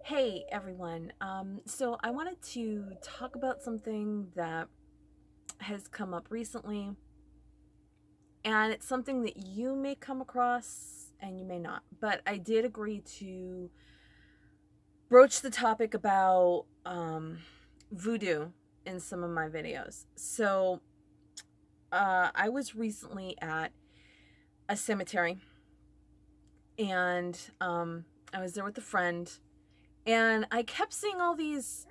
Hey everyone. So I wanted to talk about something that has come up recently, and it's something that you may come across and you may not. But I did agree to broach the topic about voodoo in some of my videos. So I was recently at a cemetery, and I was there with a friend, and I kept seeing all these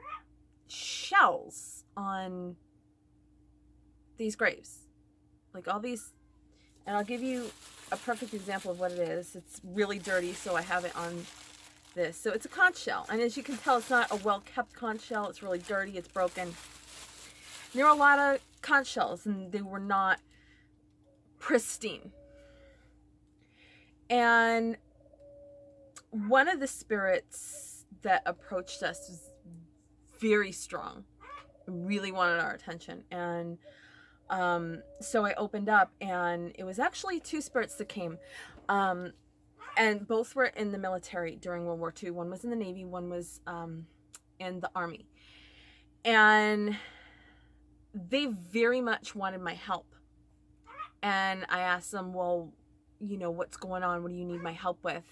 shells on these graves, like all these. And I'll give you a perfect example of what it is. It's really dirty, so I have it on this. So it's a conch shell, and as you can tell, it's not a well-kept conch shell. It's really dirty, it's broken. There were a lot of conch shells, and they were not pristine. And one of the spirits that approached us was very strong, really wanted our attention. And so I opened up, and it was actually two spirits that came. And both were in the military during World War II. One was in the Navy, one was in the Army. And they very much wanted my help. And I asked them, well, what's going on? What do you need my help with?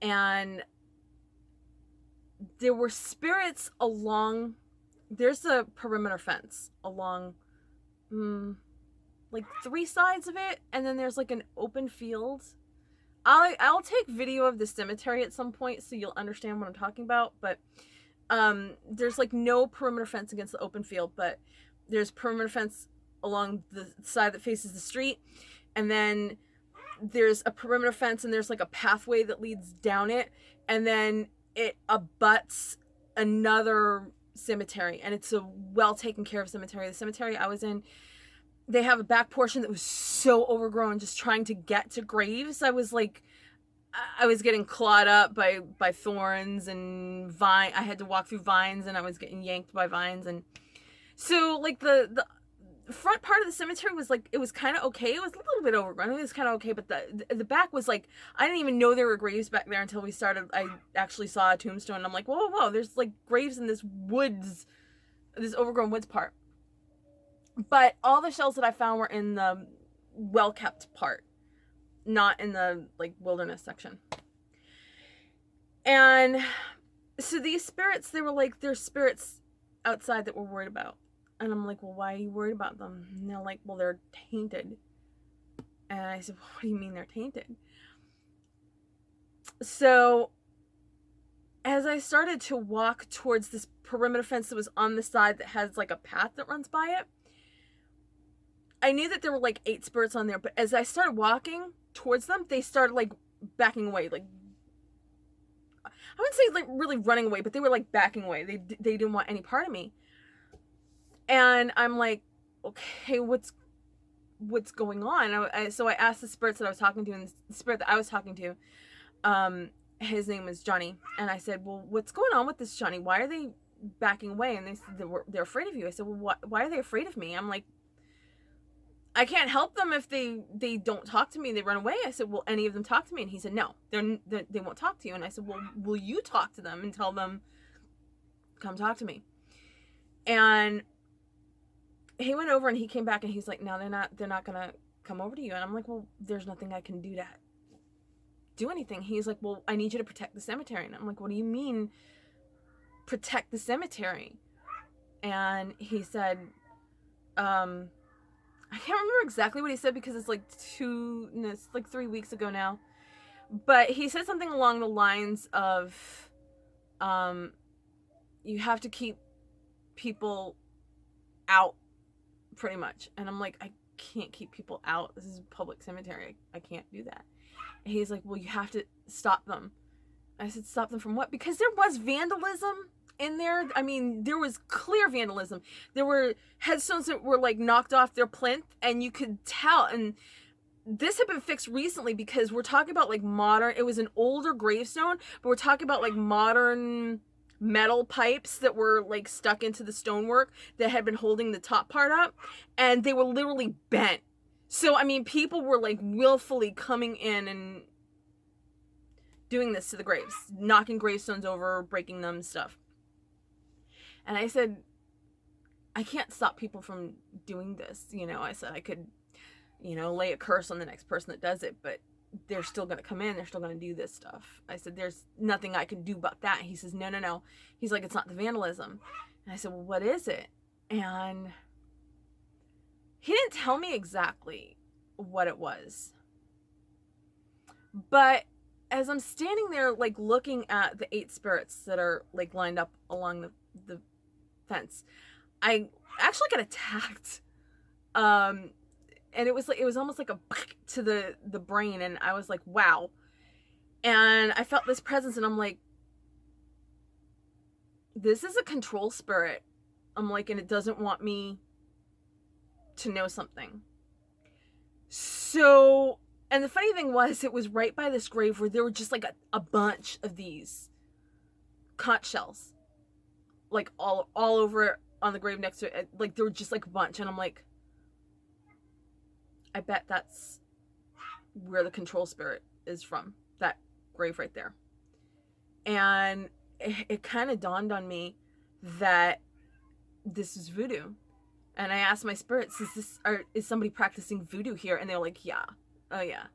And there were spirits along, there's a perimeter fence along like three sides of it, and then there's like an open field. I'll take video of the cemetery at some point so you'll understand what I'm talking about, but there's like no perimeter fence against the open field, but there's perimeter fence along the side that faces the street, and then there's a perimeter fence, and there's like a pathway that leads down it, and then it abuts another cemetery, and it's a well taken care of cemetery. The cemetery I was in, they have a back portion that was so overgrown just trying to get to graves. I was getting clawed up by thorns and vine. I had to walk through vines, and I was getting yanked by vines. And so like the front part of the cemetery was like, it was kind of okay. It was a little bit overgrown. It was kind of okay, but the back was like, I didn't even know there were graves back there until we started. I actually saw a tombstone, and I'm like, whoa, there's like graves in this woods, this overgrown woods part. But all the shells that I found were in the well-kept part, not in the like wilderness section. And so these spirits, they were like, there's spirits outside that we're worried about. And I'm like, well, why are you worried about them? And they're like, well, they're tainted. And I said, well, what do you mean they're tainted? So as I started to walk towards this perimeter fence that was on the side that has like a path that runs by it, I knew that there were like 8 spirits on there, but as I started walking towards them, they started like backing away. Like, I wouldn't say like really running away, but they were like backing away. They didn't want any part of me. And I'm like, okay, what's going on? So I asked the spirits that I was talking to, and the spirit that I was talking to, his name was Johnny. And I said, well, what's going on with this Johnny? Why are they backing away? And they said they're afraid of you. I said, well, why are they afraid of me? I'm like, I can't help them if they don't talk to me, they run away. I said, will any of them talk to me? And he said, no, they won't talk to you. And I said, well, will you talk to them and tell them, come talk to me? And he went over, and he came back, and he's like, no, they're not gonna come over to you. And I'm like, well, there's nothing I can do to do anything. He's like, well, I need you to protect the cemetery. And I'm like, what do you mean protect the cemetery? And he said, I can't remember exactly what he said because it's like 3 weeks ago now. But he said something along the lines of, you have to keep people out, pretty much. And I'm like, I can't keep people out. This is a public cemetery. I can't do that. And he's like, well, you have to stop them. I said, stop them from what? Because there was vandalism in there. I mean, there was clear vandalism. There were headstones that were like knocked off their plinth, and you could tell. And this had been fixed recently because we're talking about like modern, it was an older gravestone, but we're talking about like modern metal pipes that were like stuck into the stonework that had been holding the top part up, and they were literally bent. So I mean, people were like willfully coming in and doing this to the graves, knocking gravestones over, breaking them, stuff. And I said, I can't stop people from doing this. You know, I said I could, you know, lay a curse on the next person that does it, but they're still going to come in. They're still going to do this stuff. I said, there's nothing I can do about that. He says, no. He's like, it's not the vandalism. And I said, well, what is it? And he didn't tell me exactly what it was. But as I'm standing there, like, looking at the 8 spirits that are, like, lined up along the fence, I actually got attacked. And it was almost like a to the brain, and I was like, wow. And I felt this presence, and I'm like, this is a control spirit. I'm like, and it doesn't want me to know something. So, and the funny thing was, it was right by this grave where there were just like a bunch of these conch shells, like all over on the grave next to it. Like, there were just like a bunch, and I'm like, I bet that's where the control spirit is from, that grave right there. And it kind of dawned on me that this is voodoo. And I asked my spirits, is somebody practicing voodoo here? And they were like, yeah. Oh, yeah.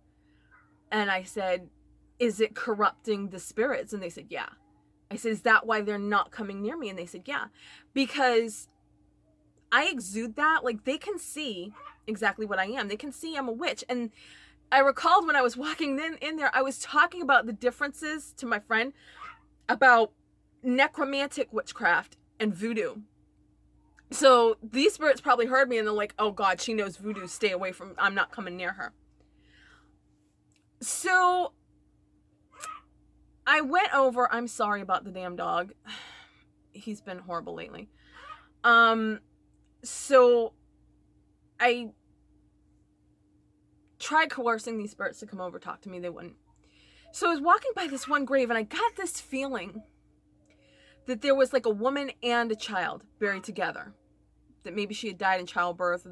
And I said, is it corrupting the spirits? And they said, yeah. I said, is that why they're not coming near me? And they said, yeah. Because I exude that. Like, they can see exactly what I am. They can see I'm a witch. And I recalled when I was walking in there, I was talking about the differences to my friend about necromantic witchcraft and voodoo. So these spirits probably heard me, and they're like, oh God, she knows voodoo. Stay away from, I'm not coming near her. So I went over, I'm sorry about the damn dog. He's been horrible lately. So I tried coercing these spirits to come over, talk to me. They wouldn't. So I was walking by this one grave, and I got this feeling that there was like a woman and a child buried together. That maybe she had died in childbirth.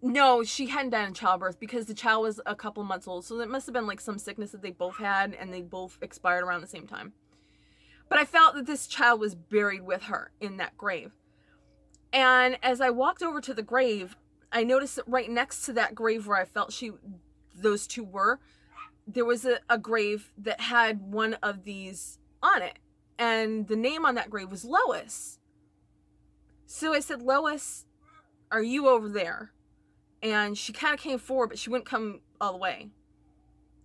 No, she hadn't died in childbirth, because the child was a couple months old. So it must have been like some sickness that they both had, and they both expired around the same time. But I felt that this child was buried with her in that grave. And as I walked over to the grave, I noticed that right next to that grave where I felt those two were, there was a grave that had one of these on it. And the name on that grave was Lois. So I said, Lois, are you over there? And she kind of came forward, but she wouldn't come all the way.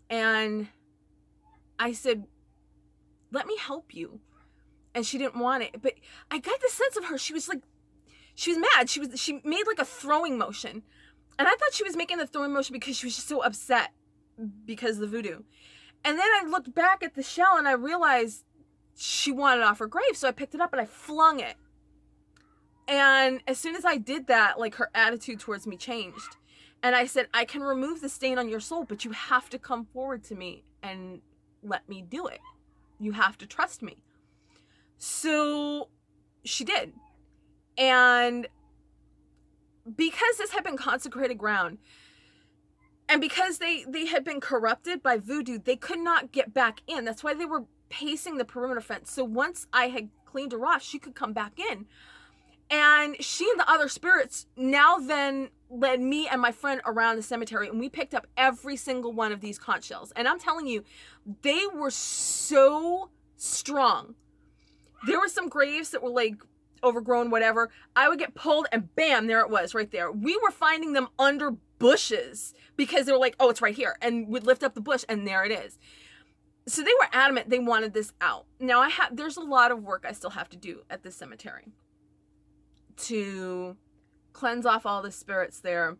And I said, let me help you. And she didn't want it. But I got the sense of her. She was mad. She made like a throwing motion. And I thought she was making the throwing motion because she was just so upset because of the voodoo. And then I looked back at the shell, and I realized she wanted it off her grave. So I picked it up and I flung it. And as soon as I did that, like, her attitude towards me changed. And I said, I can remove the stain on your soul, but you have to come forward to me and let me do it. You have to trust me. So she did. And because this had been consecrated ground, and because they had been corrupted by voodoo, they could not get back in. That's why they were pacing the perimeter fence. So once I had cleaned her off, she could come back in. And she and the other spirits now then led me and my friend around the cemetery, and we picked up every single one of these conch shells. And I'm telling you, they were so strong. There were some graves that were like overgrown, whatever. I would get pulled, and bam, there it was right there. We were finding them under bushes because they were like, oh, it's right here. And we'd lift up the bush, and there it is. So they were adamant they wanted this out. Now there's a lot of work I still have to do at this cemetery to cleanse off all the spirits there,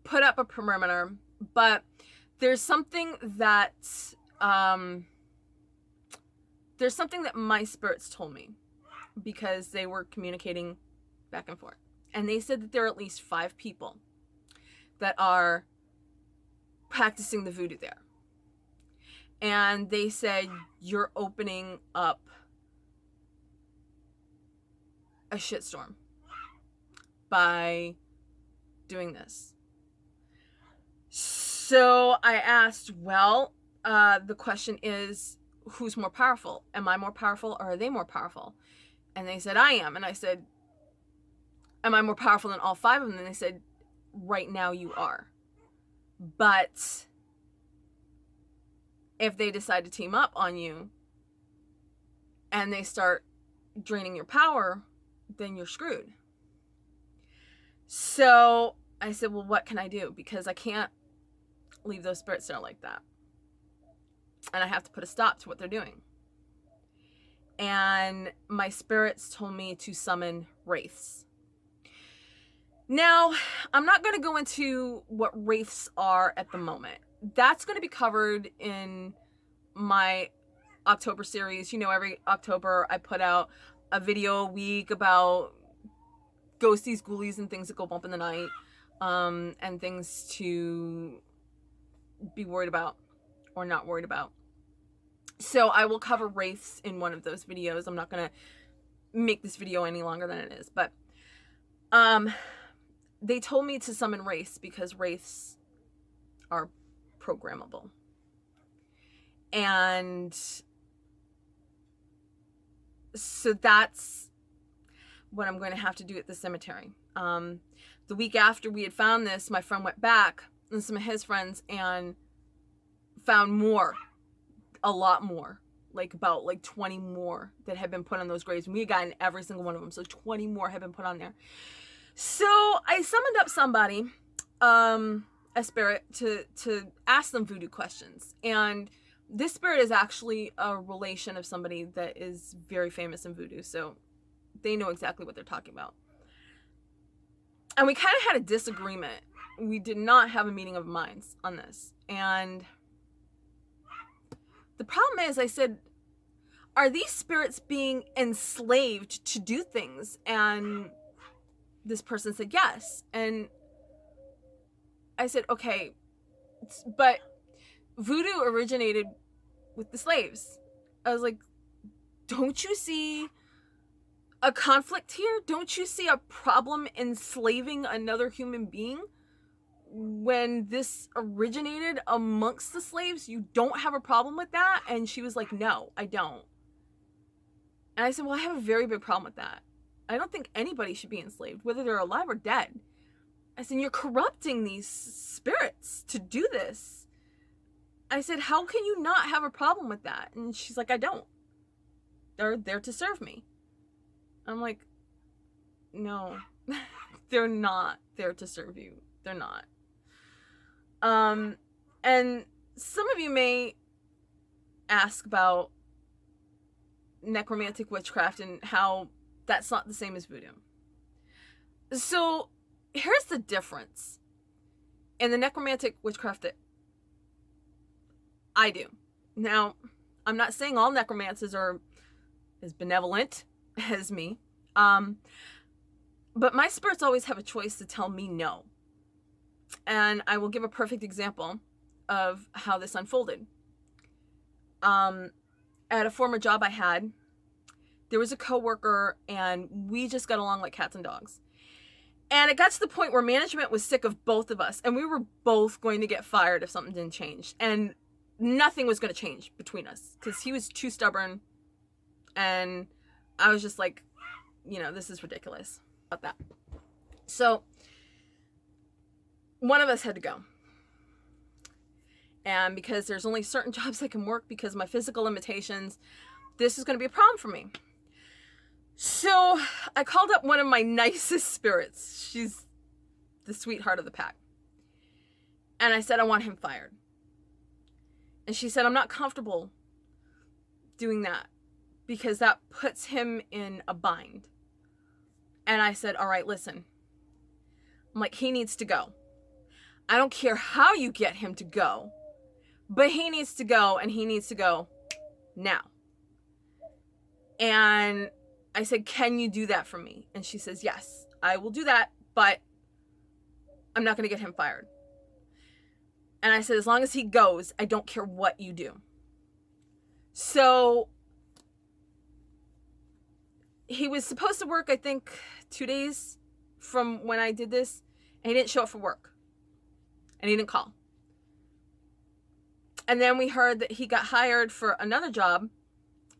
put up a perimeter, but there's something that my spirits told me, because they were communicating back and forth, and they said that there are at least 5 people that are practicing the voodoo there. And they said, you're opening up a shitstorm by doing this. So I asked, well, the question is, who's more powerful? Am I more powerful, or are they more powerful? And they said, I am. And I said, am I more powerful than all 5 of them? And they said, right now you are. But if they decide to team up on you and they start draining your power, then you're screwed. So I said, well, what can I do? Because I can't leave those spirits there like that. And I have to put a stop to what they're doing. And my spirits told me to summon wraiths. Now, I'm not going to go into what wraiths are at the moment. That's going to be covered in my October series. You know, every October I put out a video a week about ghosties, ghoulies, and things that go bump in the night, and things to be worried about or not worried about. So I will cover wraiths in one of those videos. I'm not going to make this video any longer than it is, but they told me to summon wraiths because wraiths are programmable. And so that's what I'm going to have to do at the cemetery. The week after we had found this, my friend went back, and some of his friends, and found more, a lot more, about 20 more that had been put on those graves. And we had gotten every single one of them, so 20 more had been put on there. So I summoned up somebody, a spirit, to ask them voodoo questions. And this spirit is actually a relation of somebody that is very famous in voodoo, so they know exactly what they're talking about. And we kind of had a disagreement. We did not have a meeting of minds on this. And the problem is, I said, are these spirits being enslaved to do things? And this person said yes. And I said, okay, but voodoo originated with the slaves. I was like, don't you see a conflict here? Don't you see a problem enslaving another human being? When this originated amongst the slaves, you don't have a problem with that? And she was like, no, I don't. And I said, well, I have a very big problem with that. I don't think anybody should be enslaved, whether they're alive or dead. I said, you're corrupting these spirits to do this. I said, how can you not have a problem with that? And she's like, I don't. They're there to serve me. I'm like, no, they're not there to serve you. They're not. And some of you may ask about necromantic witchcraft and how that's not the same as voodoo. So here's the difference in the necromantic witchcraft that I do. Now, I'm not saying all necromancers are as benevolent as me, but my spirits always have a choice to tell me no. And I will give a perfect example of how this unfolded. At a former job I had, there was a coworker, and we just got along like cats and dogs. And it got to the point where management was sick of both of us, and we were both going to get fired if something didn't change. And nothing was going to change between us because he was too stubborn, and I was just like, this is ridiculous about that. So one of us had to go. And because there's only certain jobs I can work because of my physical limitations, this is going to be a problem for me. So I called up one of my nicest spirits. She's the sweetheart of the pack. And I said, I want him fired. And she said, I'm not comfortable doing that because that puts him in a bind. And I said, all right, listen. I'm like, he needs to go. I don't care how you get him to go, but he needs to go, and he needs to go now. And I said, can you do that for me? And she says, yes, I will do that, but I'm not going to get him fired. And I said, as long as he goes, I don't care what you do. So he was supposed to work, I think, 2 days from when I did this, and he didn't show up for work. And he didn't call. And then we heard that he got hired for another job,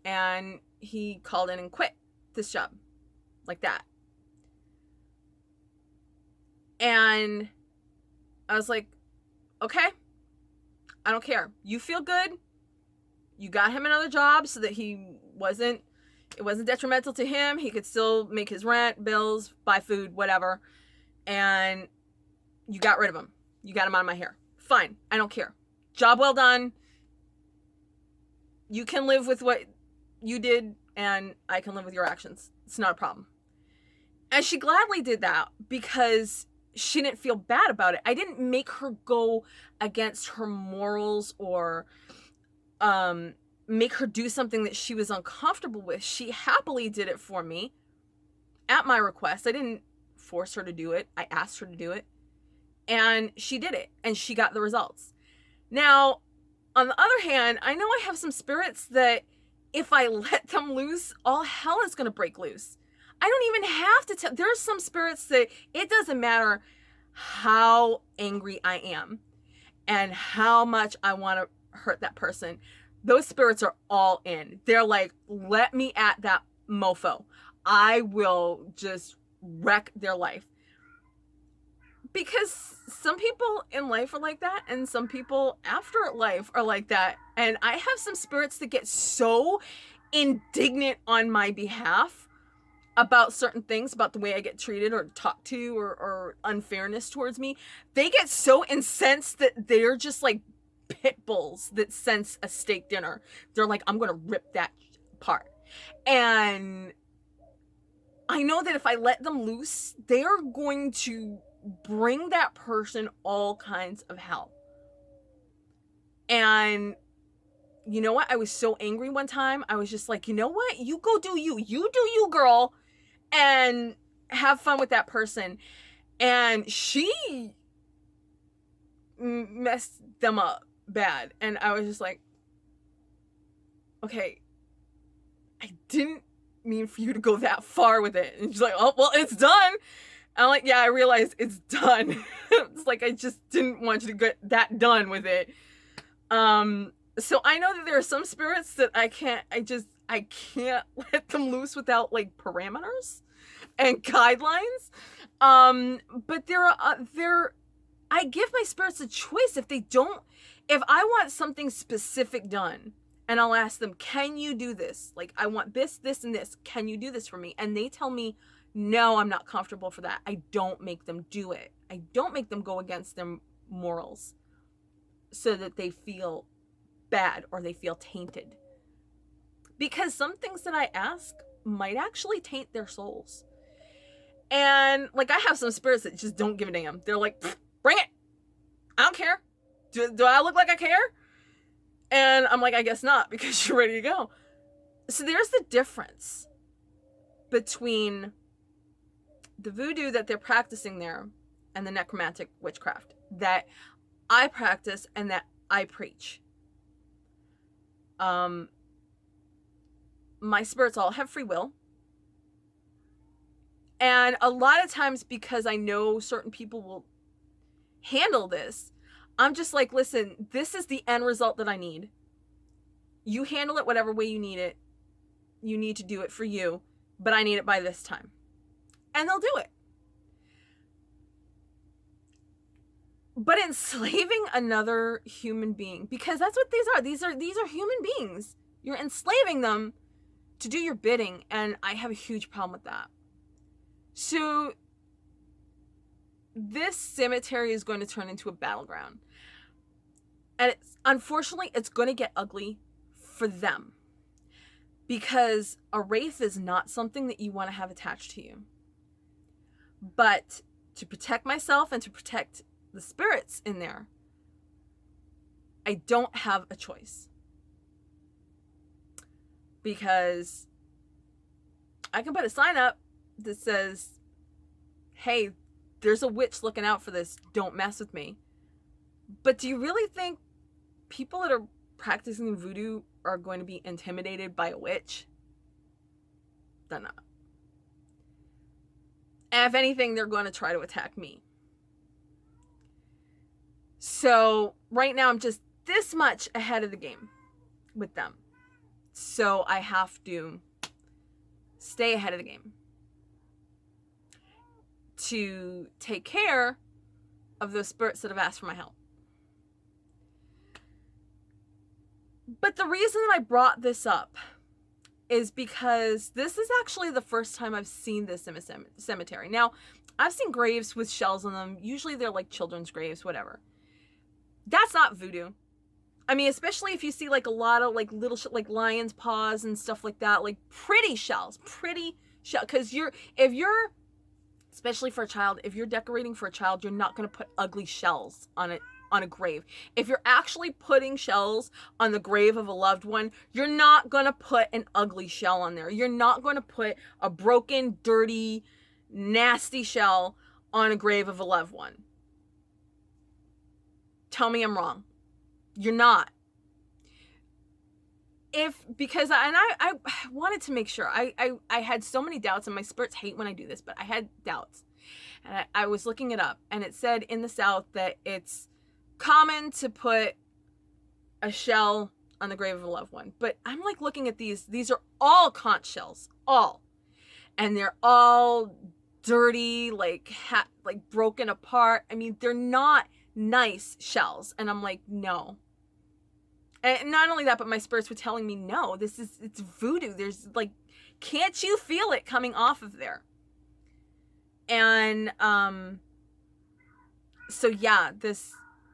and he called in and quit this job like that. And I was like, okay, I don't care. You feel good. You got him another job so that it wasn't detrimental to him. He could still make his rent, bills, buy food, whatever. And you got rid of him. You got him out of my hair. Fine. I don't care. Job well done. You can live with what you did, and I can live with your actions. It's not a problem. And she gladly did that because she didn't feel bad about it. I didn't make her go against her morals or make her do something that she was uncomfortable with. She happily did it for me at my request. I didn't force her to do it. I asked her to do it. And she did it. And she got the results. Now, on the other hand, I know I have some spirits that if I let them loose, all hell is going to break loose. I don't even have to tell. There's some spirits that it doesn't matter how angry I am and how much I want to hurt that person. Those spirits are all in. They're like, let me at that mofo. I will just wreck their life. Because some people in life are like that, and some people after life are like that. And I have some spirits that get so indignant on my behalf about certain things, about the way I get treated or talked to, or unfairness towards me. They get so incensed that they're just like pit bulls that sense a steak dinner. They're like, I'm gonna rip that apart. And I know that if I let them loose, they are going to bring that person all kinds of hell. And you know what? I was so angry one time. I was just like, you know what? You go do you. You do you, girl. And have fun with that person. And she messed them up bad. And I was just like, okay, I didn't mean for you to go that far with it. And she's like, oh, well, it's done. I'm like, yeah, I realized it's done. It's like, I just didn't want you to get that done with it. So I know that there are some spirits that I can't let them loose without like parameters and guidelines. But I give my spirits a choice. If I want something specific done, and I'll ask them, can you do this? Like, I want this, this, and this. Can you do this for me? And they tell me, no, I'm not comfortable for that. I don't make them do it. I don't make them go against their morals so that they feel bad or they feel tainted. Because some things that I ask might actually taint their souls. And like, I have some spirits that just don't give a damn. They're like, bring it. I don't care. Do I look like I care? And I'm like, I guess not, because you're ready to go. So there's the difference between the voodoo that they're practicing there and the necromantic witchcraft that I practice and that I preach. My spirits all have free will. And a lot of times, because I know certain people will handle this, I'm just like, listen, this is the end result that I need. You handle it whatever way you need it. You need to do it for you, but I need it by this time. And they'll do it. But enslaving another human being, because that's what these are. These are human beings. You're enslaving them to do your bidding, and I have a huge problem with that. So this cemetery is going to turn into a battleground. And unfortunately, it's going to get ugly for them. Because a wraith is not something that you want to have attached to you. But to protect myself and to protect the spirits in there, I don't have a choice. Because I can put a sign up that says, hey, there's a witch looking out for this. Don't mess with me. But do you really think people that are practicing voodoo are going to be intimidated by a witch? They're not. And if anything, they're going to try to attack me. So right now I'm just this much ahead of the game with them. So I have to stay ahead of the game to take care of those spirits that have asked for my help. But the reason that I brought this up is because this is actually the first time I've seen this in a cemetery. Now, I've seen graves with shells on them. Usually they're like children's graves, whatever. That's not voodoo. I mean, especially if you see like a lot of like little like lion's paws and stuff like that, like pretty shells, because if you're, especially for a child, if you're decorating for a child, you're not going to put ugly shells on it, on a grave. If you're actually putting shells on the grave of a loved one, you're not going to put an ugly shell on there. You're not going to put a broken, dirty, nasty shell on a grave of a loved one. Tell me I'm wrong. You're not. Because I wanted to make sure. I had so many doubts, and my spirits hate when I do this, but I had doubts. And I was looking it up, and it said in the South that it's common to put a shell on the grave of a loved one. But I'm like looking at these are all conch shells, all. And they're all dirty, like broken apart. I mean, they're not nice shells. And I'm like, no. And not only that, but my spirits were telling me, no, it's voodoo. There's like, can't you feel it coming off of there? And, so yeah,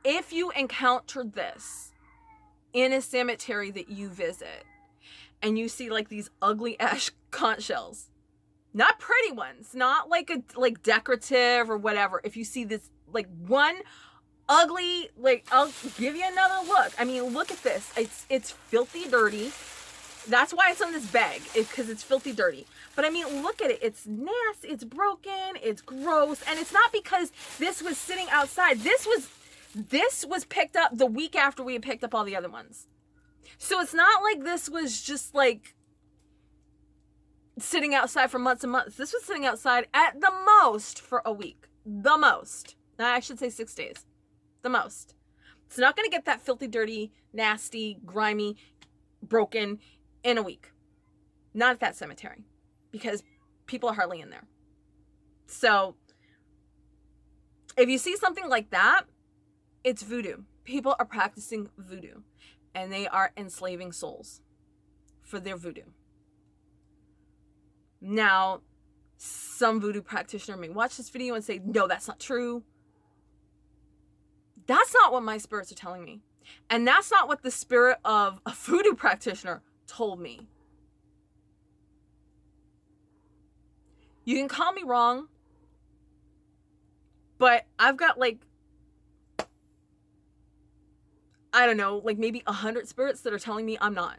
if you encounter this in a cemetery that you visit and you see like these ugly ash conch shells, not pretty ones, not like decorative or whatever. If you see this like one ugly, like, I'll give you another look. I mean, look at this. It's filthy dirty. That's why it's on this bag, because it's filthy dirty. But I mean, look at it. It's nasty. It's broken. It's gross. And it's not because this was sitting outside. This was picked up the week after we had picked up all the other ones. So it's not like this was just like sitting outside for months and months. This was sitting outside at the most for a week. The most. I should say 6 days. The most. It's not going to get that filthy, dirty, nasty, grimy, broken in a week. Not at that cemetery, because people are hardly in there. So if you see something like that, it's voodoo. People are practicing voodoo, and they are enslaving souls for their voodoo. Now, some voodoo practitioner may watch this video and say, no, that's not true. That's not what my spirits are telling me. And that's not what the spirit of a voodoo practitioner told me. You can call me wrong, but I've got like, I don't know, like maybe 100 spirits that are telling me I'm not.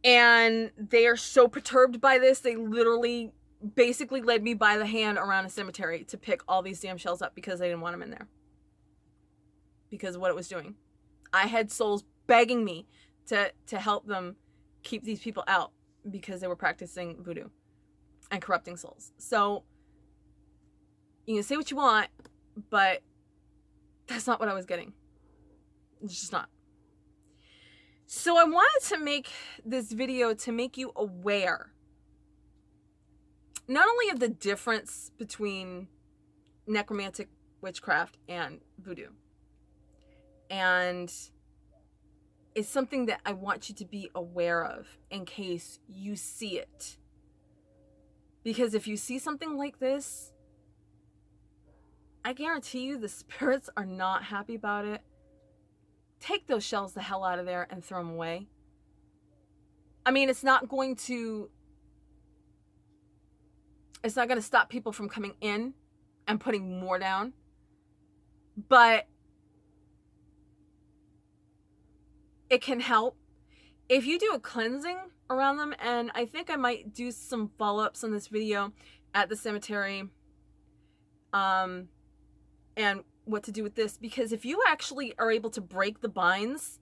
And they are so perturbed by this, they literally basically led me by the hand around a cemetery to pick all these damn shells up because they didn't want them in there. Because of what it was doing. I had souls begging me to help them keep these people out because they were practicing voodoo and corrupting souls. So, you can say what you want, but that's not what I was getting. It's just not. So I wanted to make this video to make you aware not only of the difference between necromantic witchcraft and voodoo. And it's something that I want you to be aware of in case you see it. Because if you see something like this, I guarantee you the spirits are not happy about it. Take those shells the hell out of there and throw them away. I mean, it's not going to stop people from coming in and putting more down. But it can help if you do a cleansing around them. And I think I might do some follow-ups on this video at the cemetery. And what to do with this, because if you actually are able to break the binds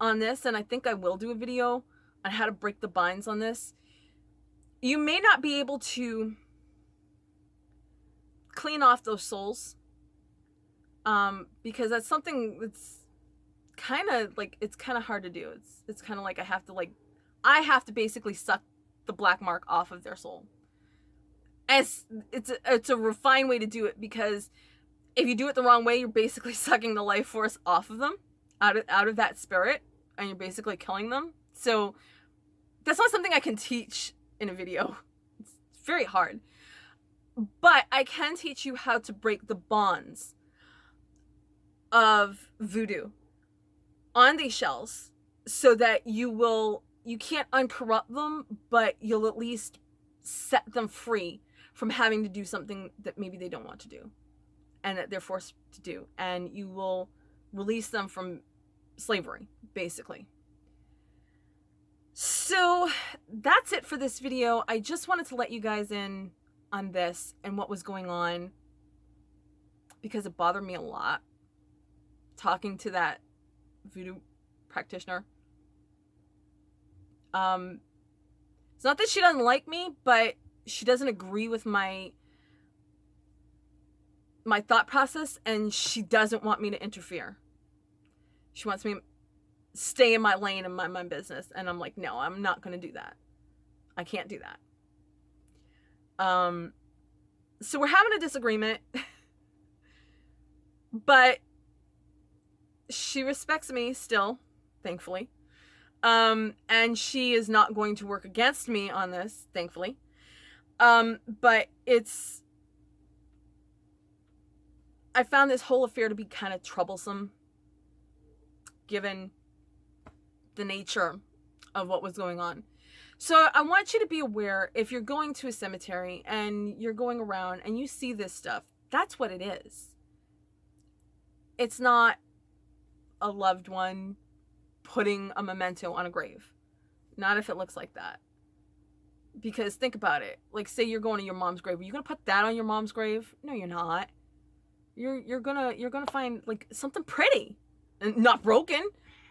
on this, and I think I will do a video on how to break the binds on this, you may not be able to clean off those souls because that's something that's kind of like, it's kind of hard to do. It's kind of like I have to basically suck the black mark off of their soul. As it's a refined way to do it, because if you do it the wrong way, you're basically sucking the life force off of them, out of that spirit, and you're basically killing them. So that's not something I can teach in a video. It's very hard. But I can teach you how to break the bonds of voodoo on these shells, so that you can't uncorrupt them, but you'll at least set them free from having to do something that maybe they don't want to do and that they're forced to do. And you will release them from slavery, basically. So that's it for this video. I just wanted to let you guys in on this and what was going on, because it bothered me a lot talking to that voodoo practitioner. It's not that she doesn't like me, but she doesn't agree with my thought process, and she doesn't want me to interfere. She wants me to stay in my lane and my business, and I'm like, no, I'm not going to do that. I can't do that. So we're having a disagreement, but she respects me still, thankfully. And she is not going to work against me on this, thankfully. But I found this whole affair to be kind of troublesome, given the nature of what was going on. So I want you to be aware, if you're going to a cemetery and you're going around and you see this stuff, that's what it is. It's not a loved one putting a memento on a grave. Not if it looks like that. Because think about it. Like, say you're going to your mom's grave. Are you gonna put that on your mom's grave? No, you're not. You're gonna find like something pretty, and not broken,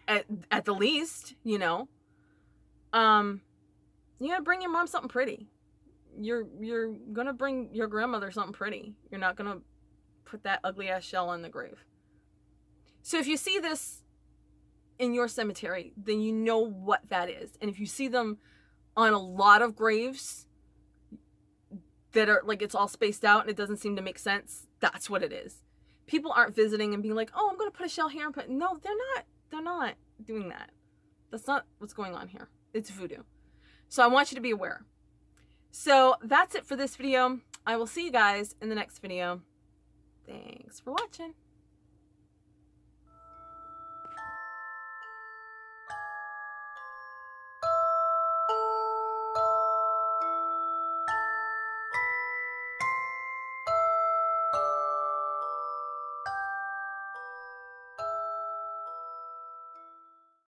at the least. You know. You gotta bring your mom something pretty. You're gonna bring your grandmother something pretty. You're not gonna put that ugly ass shell on the grave. So if you see this in your cemetery, then you know what that is. And if you see them on a lot of graves that are like, it's all spaced out and it doesn't seem to make sense, that's what it is. People aren't visiting and being like, oh, I'm going to put a shell here and put, no, they're not doing that. That's not what's going on here. It's voodoo. So I want you to be aware. So that's it for this video. I will see you guys in the next video. Thanks for watching.